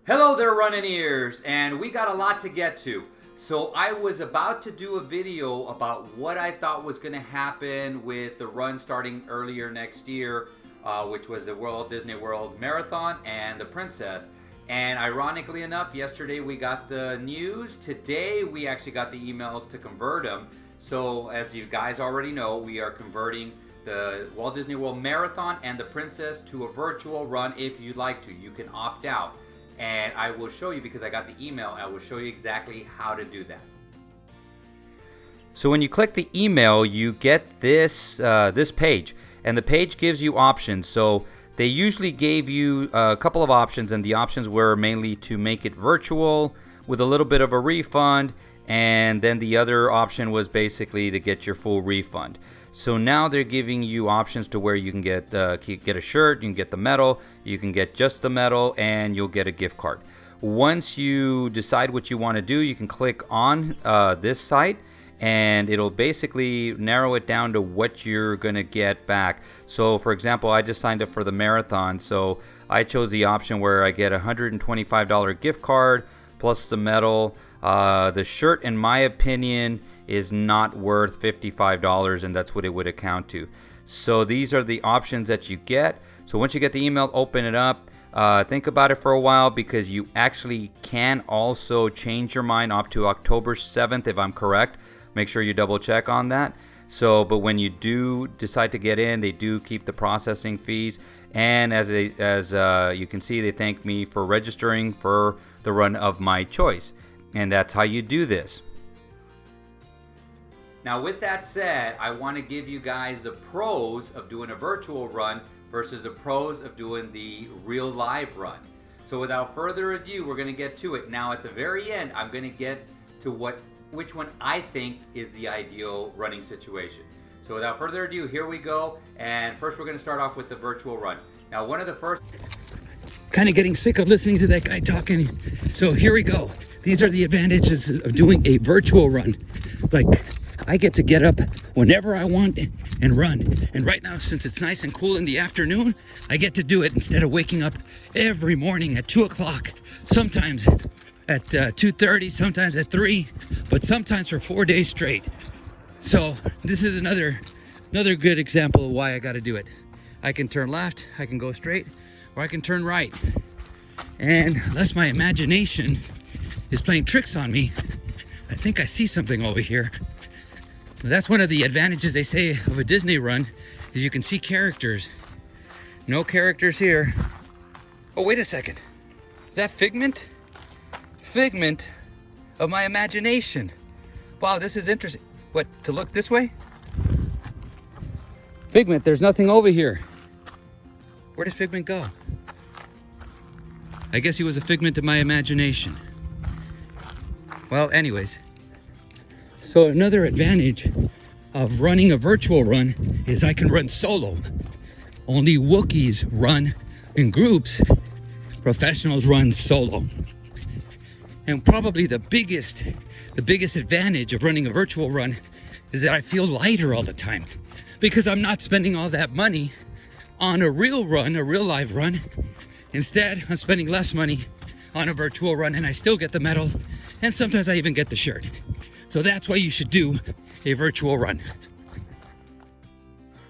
Hello there, running ears, and we got a lot to get to. So I was about to do a video about what I thought was going to happen with the run starting earlier next year, which was the Walt Disney World Marathon and the Princess. And ironically enough, yesterday we got the news. Today we actually got the emails to convert them. So as you guys already know, we are converting the Walt Disney World Marathon and the Princess to a virtual run if you'd like to. You can opt out. And I will show you, because I got the email, I will show you exactly how to do that. So when you click the email, you get this this page, and the page gives you options. So they usually gave you a couple of options, and the options were mainly to make it virtual with a little bit of a refund, and then the other option was basically to get your full refund. So now they're giving you options to where you can get a shirt, you can get the medal, you can get just the medal, and you'll get a gift card. Once you decide what you want to do, you can click on this site, and it'll basically narrow it down to what you're going to get back. So for example, I just signed up for the marathon, so I chose the option where I get a $125 gift card plus the medal. The shirt, in my opinion, is not worth $55, and that's what it would account to. So these are the options that you get. So once you get the email, open it up. Think about it for a while, because you actually can also change your mind up to October 7th, if I'm correct. Make sure you double check on that. So, but when you do decide to get in, they do keep the processing fees. And as you can see, they thank me for registering for the run of my choice. And that's how you do this. Now with that said, I want to give you guys the pros of doing a virtual run versus the pros of doing the real live run. So without further ado, we're going to get to it. Now at the very end, I'm going to get to which one I think is the ideal running situation. So without further ado, here we go. And first we're going to start off with the virtual run. Now one of the first... Kind of getting sick of listening to that guy talking. So here we go. These are the advantages of doing a virtual run. Like, I get to get up whenever I want and run. And right now, since it's nice and cool in the afternoon, I get to do it instead of waking up every morning at 2 o'clock, sometimes at 2:30, sometimes at 3, but sometimes for 4 days straight. So this is another good example of why I got to do it. I can turn left, I can go straight, or I can turn right. And unless my imagination is playing tricks on me, I think I see something over here. That's one of the advantages, they say, of a Disney run, is you can see characters. No characters here. Oh, wait a second. Is that Figment? Figment of my imagination. Wow, this is interesting. What, to look this way? Figment, there's nothing over here. Where did Figment go? I guess he was a figment of my imagination. Well, anyways. So another advantage of running a virtual run is I can run solo. Only Wookiees run in groups. Professionals run solo. And probably the biggest advantage of running a virtual run is that I feel lighter all the time, because I'm not spending all that money on a real run, a real live run. Instead, I'm spending less money on a virtual run, and I still get the medal, and sometimes I even get the shirt. So that's why you should do a virtual run.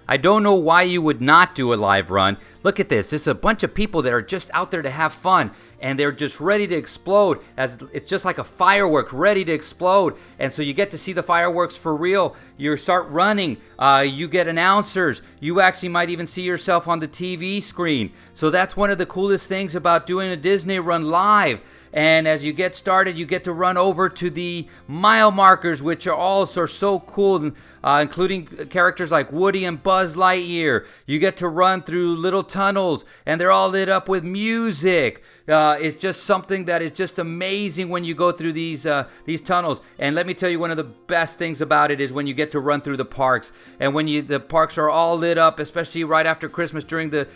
I don't know why you would not do a live run. Look at this. It's a bunch of people that are just out there to have fun, and they're just ready to explode. As it's just like a firework ready to explode. And so you get to see the fireworks for real. You start running. You get announcers. You actually might even see yourself on the TV screen. So that's one of the coolest things about doing a Disney run live. And as you get started, you get to run over to the mile markers, which are also so cool, including characters like Woody and Buzz Lightyear. You get to run through little tunnels, and they're all lit up with music. It's just something that is just amazing when you go through these tunnels. And let me tell you, one of the best things about it is when you get to run through the parks. And when the parks are all lit up, especially right after Christmas during the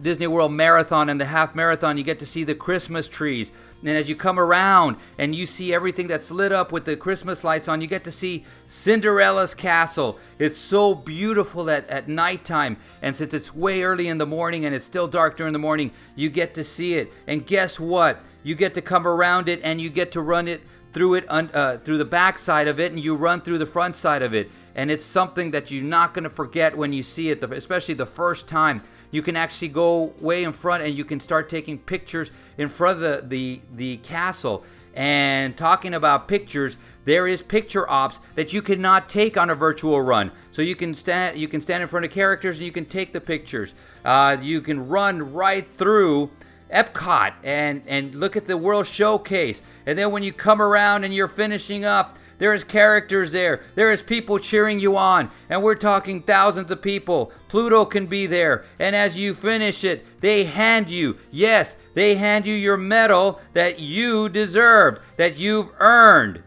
Disney World Marathon and the half marathon, you get to see the Christmas trees. And as you come around and you see everything that's lit up with the Christmas lights on, you get to see Cinderella's castle. It's so beautiful at nighttime. And since it's way early in the morning and it's still dark during the morning, you get to see it. And guess what? You get to come around it and you get to run it through the back side of it, and you run through the front side of it. And it's something that you're not going to forget when you see it, especially the first time. You can actually go way in front and you can start taking pictures in front of the castle. And talking about pictures, there is picture ops that you cannot take on a virtual run. So you can stand in front of characters and you can take the pictures. You can run right through Epcot and look at the World Showcase. And then when you come around and you're finishing up, there is characters there. There is people cheering you on. And we're talking thousands of people. Pluto can be there. And as you finish it, they hand you your medal that you deserved, that you've earned.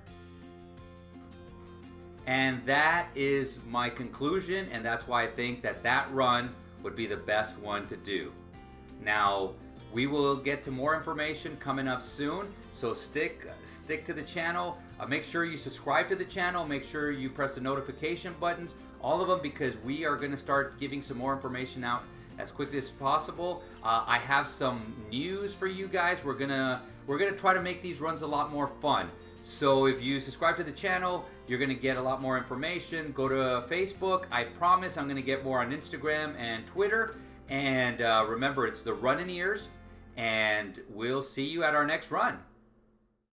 And that is my conclusion. And that's why I think that run would be the best one to do. Now, we will get to more information coming up soon, so stick to the channel. Make sure you subscribe to the channel. Make sure you press the notification buttons, all of them, because we are going to start giving some more information out as quickly as possible. I have some news for you guys. We're gonna try to make these runs a lot more fun. So if you subscribe to the channel, you're gonna get a lot more information. Go to Facebook. I promise I'm gonna get more on Instagram and Twitter. And remember, it's the Run in Ears. And we'll see you at our next run.